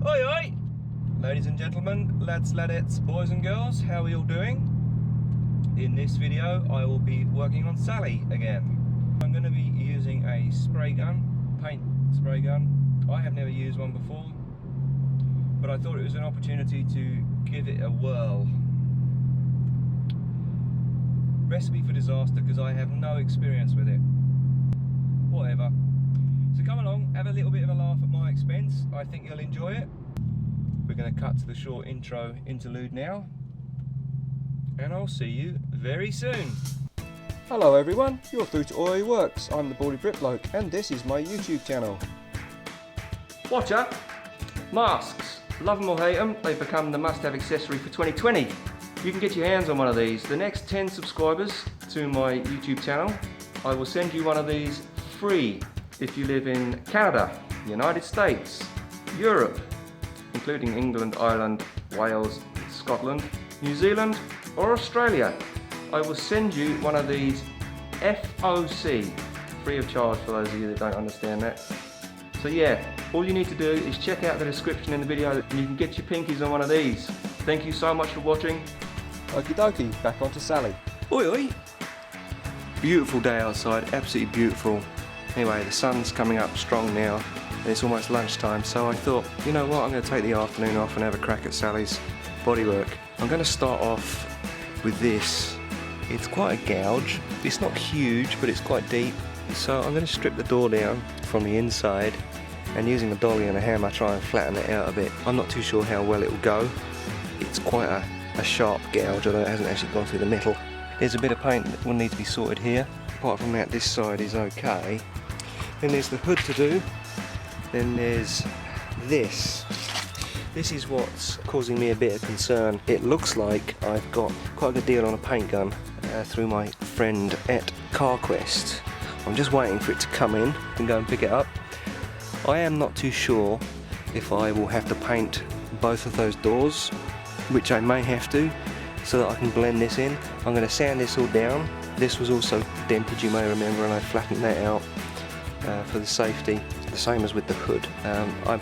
Oi oi! Ladies and gentlemen, lads, ladettes, boys and girls, how are you all doing? In this video I will be working on Sally again. I'm going to be using a spray gun, paint spray gun. I have never used one before, but I thought it was an opportunity to give it a whirl. Recipe for disaster because I have no experience with it. Whatever. So come along, have a little bit of a laugh at my expense. I think you'll enjoy it. We're going to cut to the short intro interlude now, and I'll see you very soon. Hello everyone, you're through to Oi Works. I'm the baldybritbloke and this is my YouTube channel. Watch out! Masks. Love them or hate them, they've become the must-have accessory for 2020. You can get your hands on one of these. The next 10 subscribers to my YouTube channel, I will send you one of these free if you live in Canada, the United States, Europe, including England, Ireland, Wales, Scotland, New Zealand or Australia. I will send you one of these FOC, free of charge for those of you that don't understand that. So yeah, all you need to do is check out the description in the video and you can get your pinkies on one of these. Thank you so much for watching. Okie dokie, back onto Sally. Oi oi! Beautiful day outside, absolutely beautiful. Anyway, the sun's coming up strong now and it's almost lunchtime, so I thought, you know what, I'm going to take the afternoon off and have a crack at Sally's bodywork. I'm going to start off with this. It's quite a gouge. It's not huge, but it's quite deep. So I'm going to strip the door down from the inside and using a dolly and a hammer try and flatten it out a bit. I'm not too sure how well it will go. It's quite a sharp gouge, although it hasn't actually gone through the metal. There's a bit of paint that will need to be sorted here. Apart from that, this side is okay. Then there's the hood to do. Then there's this. This is what's causing me a bit of concern. It looks like I've got quite a good deal on a paint gun through my friend at CarQuest. I'm just waiting for it to come in and go and pick it up. I am not too sure if I will have to paint both of those doors, which I may have to, so that I can blend this in. I'm going to sand this all down. This was also dented, you may remember, and I flattened that out for the safety, the same as with the hood. I'm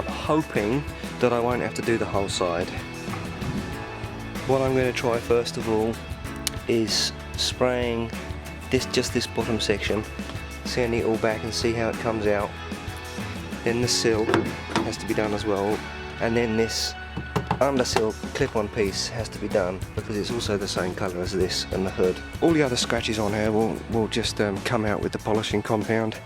hoping that I won't have to do the whole side. What I'm going to try first of all is spraying just this bottom section, sanding it all back and see how it comes out. Then the sill has to be done as well, and then this undersill clip-on piece has to be done because it's also the same colour as this and the hood. All the other scratches on here will just come out with the polishing compound.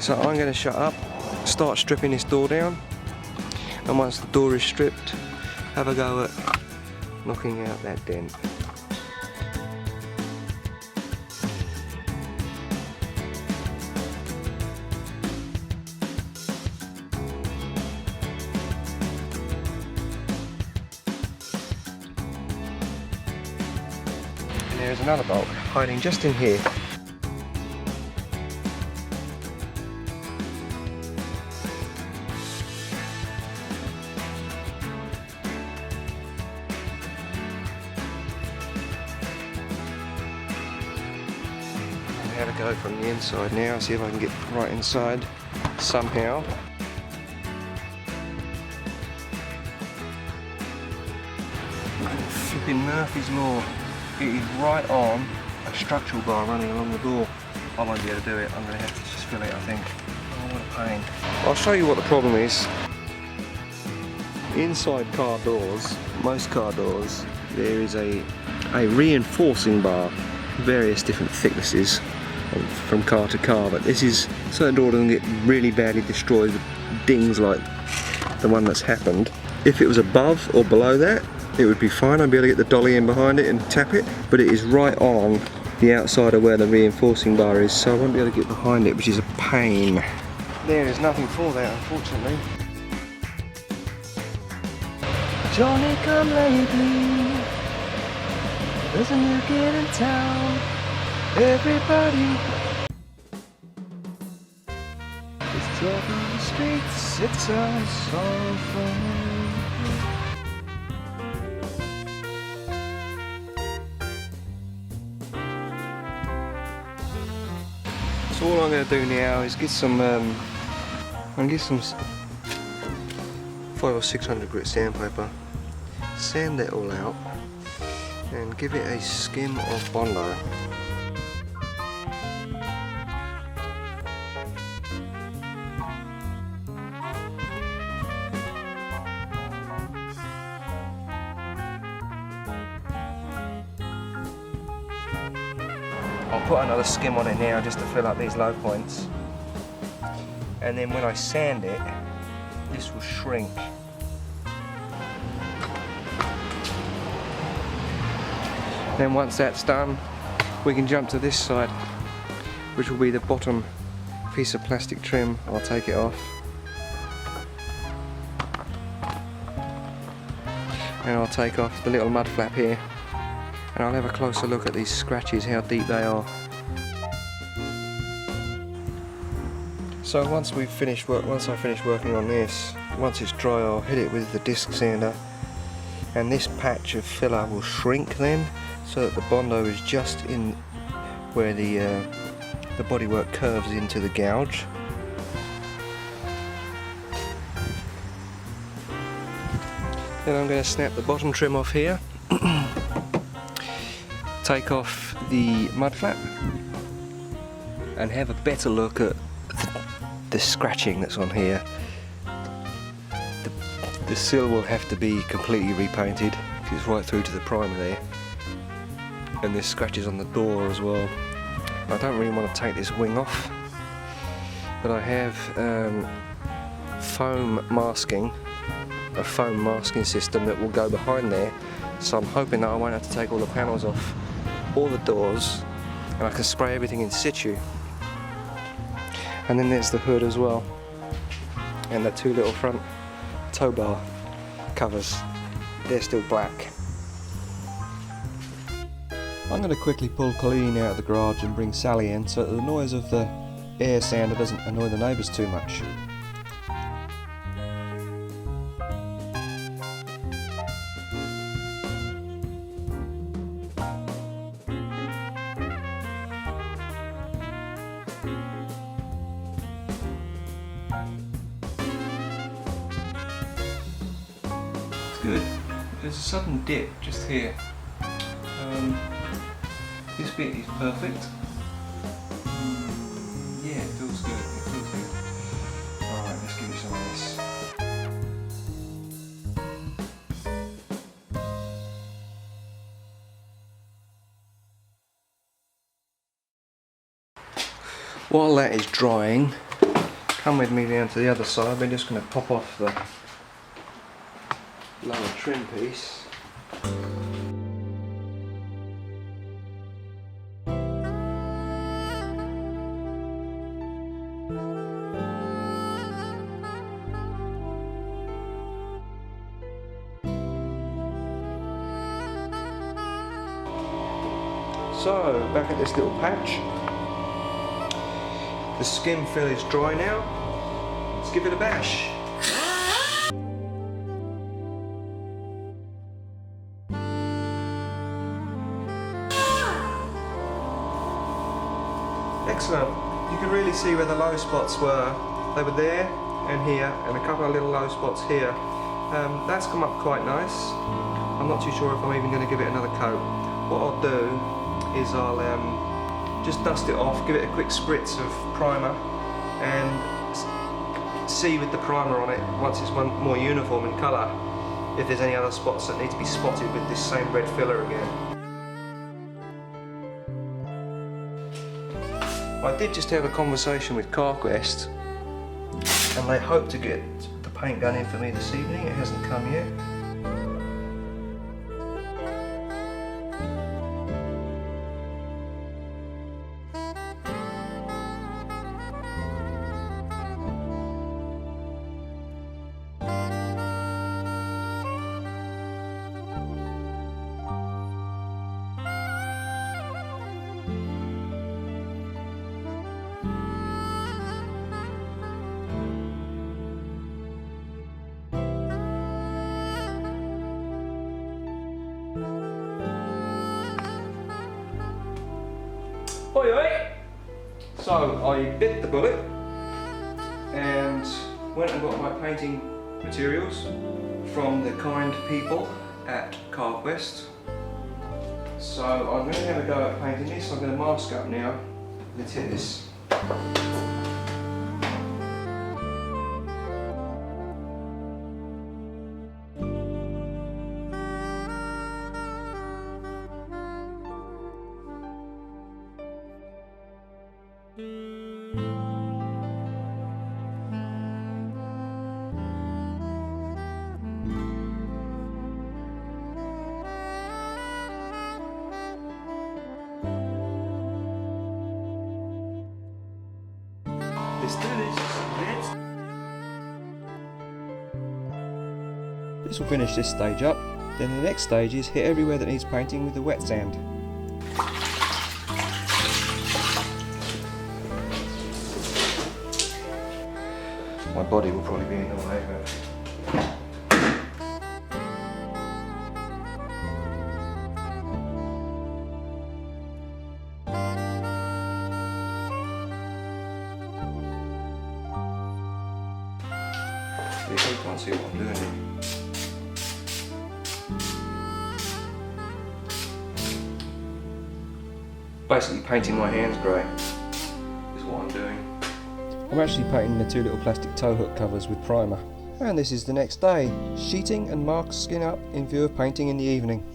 So I'm going to shut up, start stripping this door down, and once the door is stripped, have a go at knocking out that dent. There's another bolt hiding just in here. Have a go from the inside now, see if I can get right inside somehow. Flipping Murphy's Law. It is right on a structural bar running along the door. I won't be able to do it, I'm going to have to just fill it, I think. Oh, what a pain. I'll show you what the problem is. Inside car doors, most car doors, there is a reinforcing bar, various different thicknesses from car to car, but this is, certain doors can get really badly destroyed with dings like the one that's happened. If it was above or below that, it would be fine. I'd be able to get the dolly in behind it and tap it, but it is right on the outside of where the reinforcing bar is, so I won't be able to get behind it, which is a pain. There is nothing for that, unfortunately. Johnny come lately, there's a new kid in town, everybody is talking the streets, it sounds so fun. So all I'm going to do now is get some 500 or 600 grit sandpaper, sand that all out and give it a skim of Bondo. I'll put another skim on it now just to fill up these low points, and then when I sand it, this will shrink. Then once that's done, we can jump to this side, which will be the bottom piece of plastic trim. I'll take it off, and I'll take off the little mud flap here, and I'll have a closer look at these scratches, how deep they are. So once I finish working on this, once it's dry, I'll hit it with the disc sander, and this patch of filler will shrink then, so that the Bondo is just in where the bodywork curves into the gouge. Then I'm going to snap the bottom trim off here, take off the mud flap, and have a better look at the scratching that's on here. The sill will have to be completely repainted because it's right through to the primer there, and there's scratches on the door as well. I don't really want to take this wing off, but I have a foam masking system that will go behind there, so I'm hoping that I won't have to take all the panels off, all the doors, and I can spray everything in situ. And then there's the hood as well, and the two little front tow bar covers, they're still black. I'm going to quickly pull Colleen out of the garage and bring Sally in so that the noise of the air sander doesn't annoy the neighbours too much. Good. There's a sudden dip just here. This bit is perfect. Yeah, it feels good. It feels good. Alright, let's give it some of this. While that is drying, come with me down to the other side. We're just going to pop off the lower trim piece. So, back at this little patch. The skim fill is dry now. Let's give it a bash. Excellent. You can really see where the low spots were. They were there and here, and a couple of little low spots here. That's come up quite nice. I'm not too sure if I'm even going to give it another coat. What I'll do is I'll just dust it off, give it a quick spritz of primer, and see with the primer on it, once it's more uniform in colour, if there's any other spots that need to be spotted with this same red filler again. I did just have a conversation with AQUAINT, and they hope to get the paint gun in for me this evening. It hasn't come yet. Oi oi! So I bit the bullet and went and got my painting materials from the kind people at AQUAINT. So I'm going to have a go at painting this. I'm going to mask up now. Let's hit this. Let's do this. This will finish this stage up. Then the next stage is hit everywhere that needs painting with the wet sand. My body will probably be in the way, but you can't see what I'm doing here. Basically painting my hands grey is what I'm doing. I'm actually painting the two little plastic tow hook covers with primer. And this is the next day, sheeting and masking up in view of painting in the evening.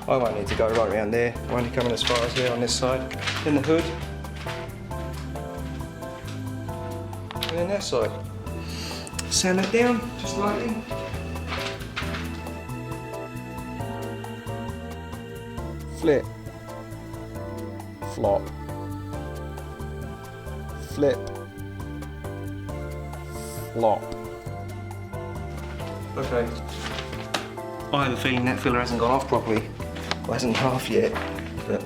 I won't need to go right around there, I'm only coming as far as there on this side. Then the hood. And then that side. Sand it down, just lightly. Flip. Flop. Flip. Flop. Okay. I have a feeling that filler hasn't gone off properly. Well, it hasn't half yet, but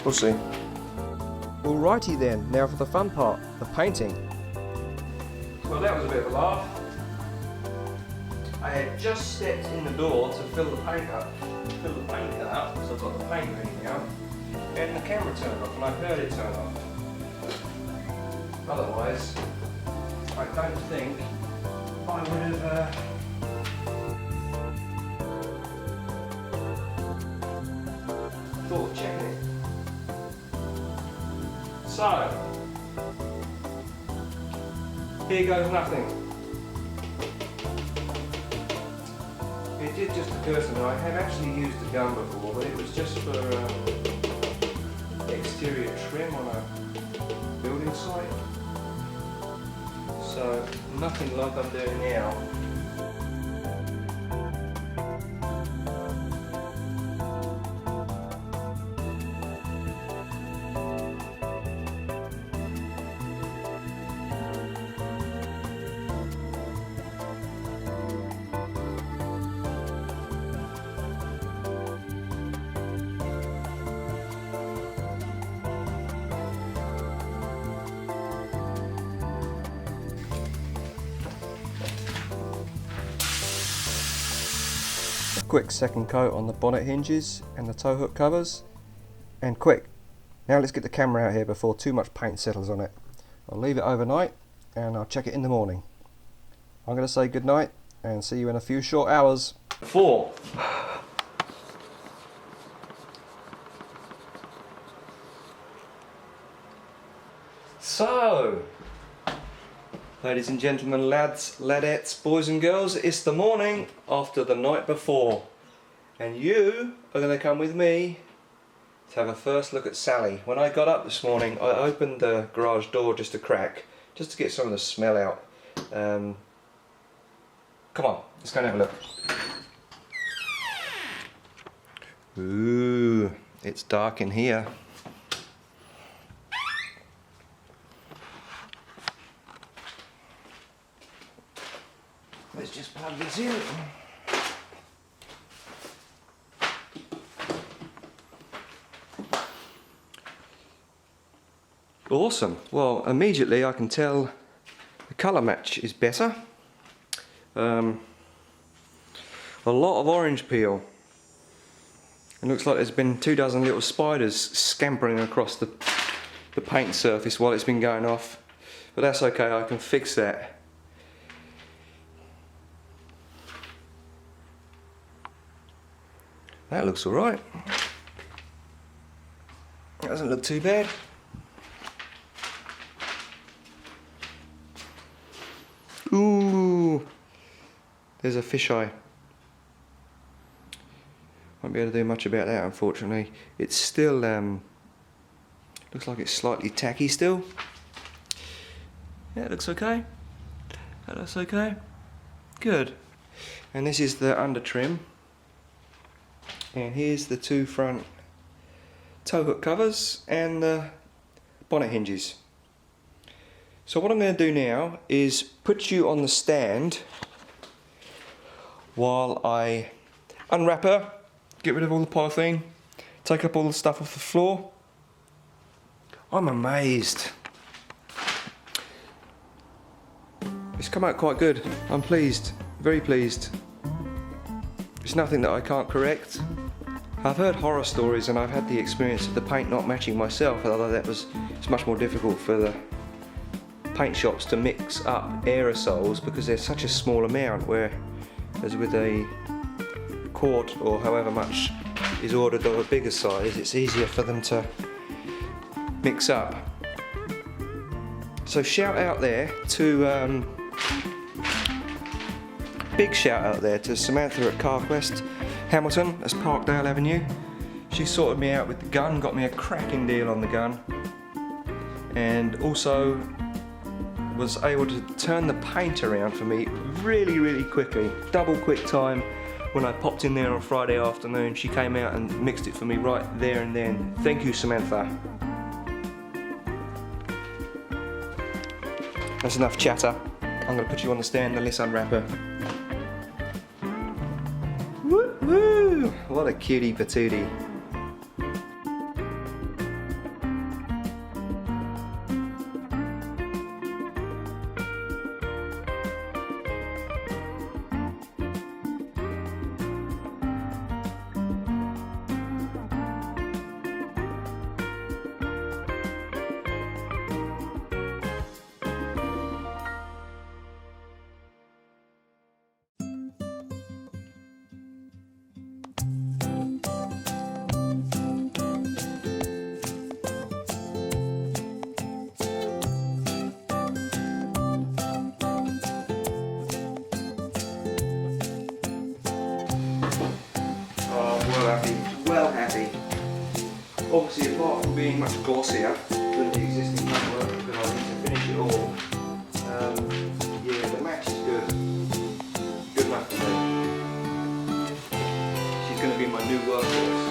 we'll see. Alrighty then, now for the fun part, the painting. Well, that was a bit of a laugh. I had just stepped in the door to fill the paint up, because I've got the paint ready now, and the camera turned off, and I heard it turn off. Otherwise, I don't think I would have thought of checking it. So, here goes nothing. It did just occur to me, I have actually used a gun before, but it was just for exterior trim on a building site. So, nothing like I'm doing now. Quick second coat on the bonnet hinges and the tow hook covers, and quick, now let's get the camera out here before too much paint settles on it. I'll leave it overnight and I'll check it in the morning. I'm going to say good night and see you in a few short hours. 4. So, ladies and gentlemen, lads, ladettes, boys and girls, it's the morning after the night before, and you are going to come with me to have a first look at Sally. When I got up this morning, I opened the garage door just a crack, just to get some of the smell out. Come on, let's go and have a look. Ooh, it's dark in here. Let's just plug this in. Awesome. Well, immediately I can tell the colour match is better. A lot of orange peel. It looks like there's been 24 little spiders scampering across the paint surface while it's been going off. But that's okay, I can fix that. That looks alright. Doesn't look too bad. Ooh, there's a fisheye. Won't be able to do much about that, unfortunately. It's still, looks like it's slightly tacky still. Yeah, it looks okay. That looks okay. Good. And this is the under trim. And here's the two front tow hook covers and the bonnet hinges. So what I'm going to do now is put you on the stand while I unwrap her, get rid of all the polythene, take up all the stuff off the floor. I'm amazed. It's come out quite good. I'm pleased, very pleased. It's nothing that I can't correct. I've heard horror stories and I've had the experience of the paint not matching myself, although it's much more difficult for the paint shops to mix up aerosols because there's such a small amount, whereas with a quart or however much is ordered of a bigger size, it's easier for them to mix up. So shout out there to big shout out there to Samantha at CarQuest Hamilton, that's Parkdale Avenue. She sorted me out with the gun, got me a cracking deal on the gun, and also was able to turn the paint around for me really quickly. Double quick time. When I popped in there on Friday afternoon, she came out and mixed it for me right there and then. Thank you, Samantha. That's enough chatter. I'm going to put you on the stand and let's unwrap her. Woo woo! What a cutie patootie. Well happy. Obviously, apart from being much glossier than the existing paintwork, because I need to finish it all, yeah, the match is good. Good enough for me. She's going to be my new workhorse.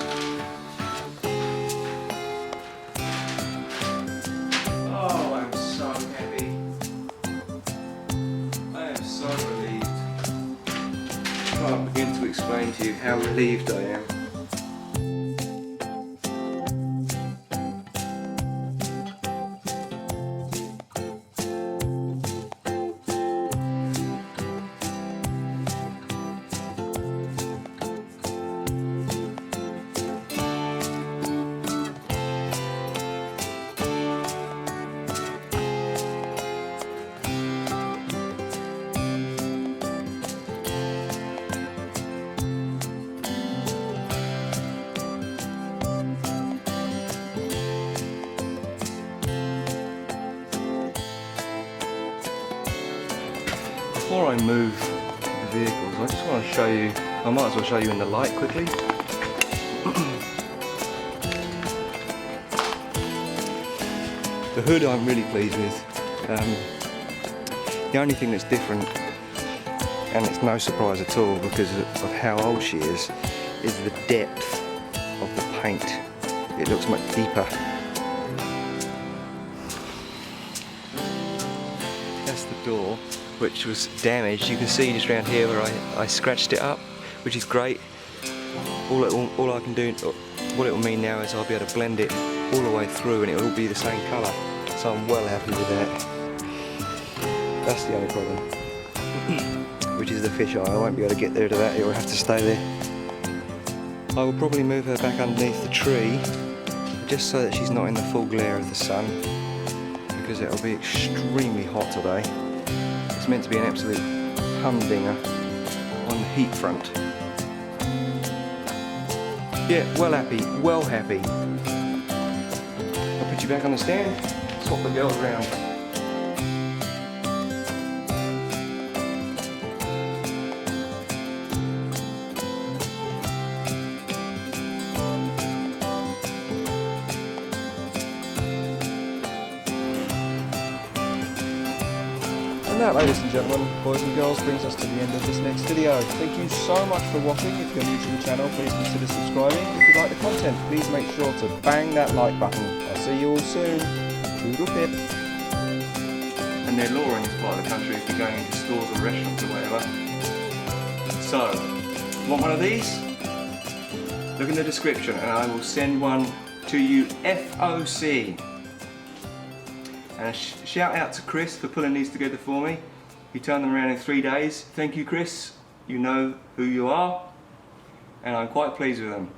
Oh, I'm so happy. I am so relieved. I can't begin to explain to you how relieved I am. Before I move the vehicles, I just want to show you, I might as well show you in the light quickly. The hood I'm really pleased with. The only thing that's different, and it's no surprise at all because of how old she is the depth of the paint. It looks much deeper. That's the door, which was damaged. You can see just around here where I scratched it up, which is great. All I can do, what it will mean now is I'll be able to blend it all the way through and it will all be the same colour. So I'm well happy with that. That's the only problem, which is the fisheye. I won't be able to get there to that, it will have to stay there. I will probably move her back underneath the tree, just so that she's not in the full glare of the sun, because it'll be extremely hot today. It's meant to be an absolute humdinger on the heat front. Yeah, well happy, well happy. I'll put you back on the stand, swap the girls around. And that, ladies and gentlemen, boys and girls, brings us to the end of this next video. Thank you so much for watching. If you're new to the channel, please consider subscribing. If you like the content, please make sure to bang that like button. I'll see you all soon. Toodle pip. And they're law in this part of the country if you're going into stores or restaurants or whatever. So, want one of these? Look in the description and I will send one to you FOC. And a shout out to Chris for pulling these together for me. He turned them around in 3 days. Thank you, Chris. You know who you are. And I'm quite pleased with them.